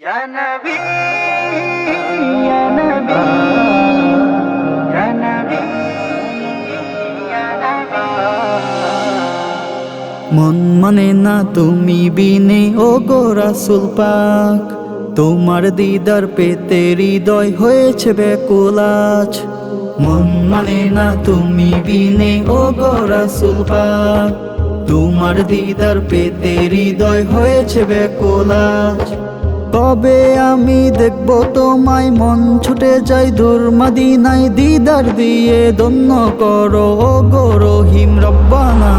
Ya Nabi, Ya Nabi, Ya Nabi, Ya Nabi। মন মানে না তুমি বিনে ও গো রাসূল পাক, তোমার দিদার পেতে হৃদয় হয়েছে ব্যাকুল আজ। মন মানে না তুমি বিনে ও গো রাসূল পাক, তোমার দিদার পেতে হৃদয় হয়েছে ব্যাকুল আজ। কবে আমি দেখব তোমায়, মন ছুটে যাই দূর মদিনায়, দিদার দিয়ে ধন্য করো ও গো রহিম রব্বানা।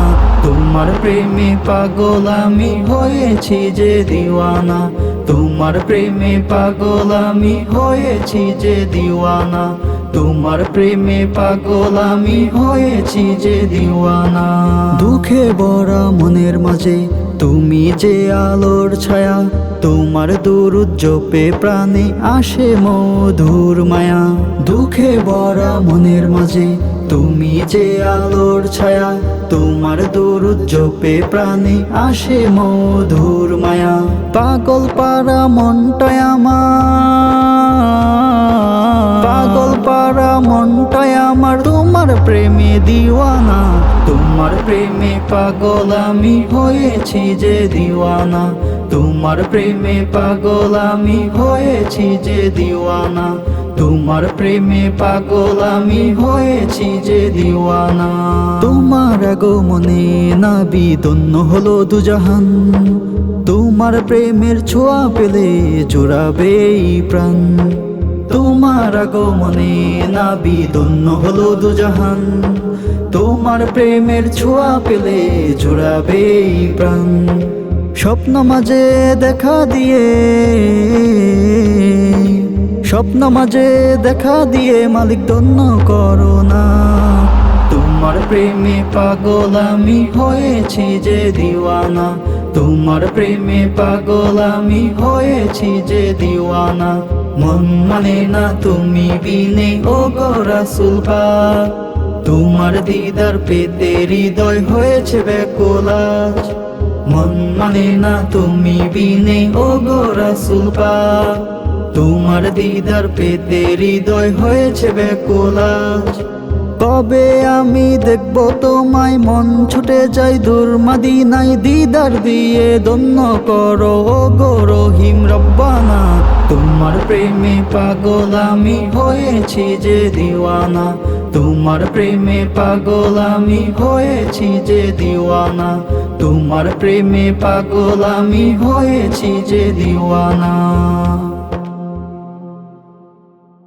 তোমার প্রেমে পাগল আমি হয়েছি যে দিওয়ানা, তোমার প্রেমে পাগল আমি হয়েছি যে দিওয়ানা, তোমার প্রেমে পাগল আমি হয়েছি যে দিওয়ানা। দুঃখে ভরা মনের মাঝে তুমি যে আলোর ছায়া, তোমার দুরূদ জপে প্রাণে আসে মধুর মায়া। দুঃখে ভরা মনের মাঝে তুমি যে আলোর ছায়া, তোমার দুরূদ জপে প্রাণে আসে মধুর মায়া। পাগল পারা মনটায় আমার, পাগল পারা মনটায় আমার তোমার প্রেমে দিওয়ানা, তোমার প্রেমে পাগল আমি হয়েছি যে দিওয়ানা, তোমার প্রেমে পাগল আমি হয়েছি যে দিওয়ানা, তোমার প্রেমে পাগল আমি হয়েছি যে দিওয়ানা। তোমার আগমনে নবী ধন্য হলো দুজাহান, তোমার প্রেমের ছোঁয়া পেলে জোড়াবে এই প্রাণ। তোমার আগমনে নবী ধন্য হলো দুজাহান, তোমার প্রেমের ছোঁয়া পেলে জোড়াবে এই প্রাণ। স্বপ্ন মাঝে দেখা দিয়ে, স্বপ্ন মাঝে দেখা দিয়ে মালিক ধন্য করো না। তোমার প্রেমে পাগল আমি হয়েছি যে দিওয়ানা, তোমার প্রেমে পাগল আমি হয়েছি যে দিওয়ানা। মন মানে না তুমি বিনে ও গো রাসূল পাক, তোমার দিদার পেতে হৃদয় হয়েছে ব্যাকুল আজ। মন মানে না তুমি বিনে ও গো রাসূল পাক, তোমার দিদার পেতে হৃদয় হয়েছে ব্যাকুল আজ। কবে আমি দেখব তোমায়, মন ছুটে যাই দূর মদিনায়, দিদার দিয়ে ধন্য করো ও গো রহিম রব্বানা। তোমার প্রেমে পাগল আমি হয়েছি যে দিওয়ানা, তোমার প্রেমে পাগল আমি হয়েছি যে দিওয়ানা, তোমার প্রেমে পাগল আমি হয়েছি যে দিওয়ানা।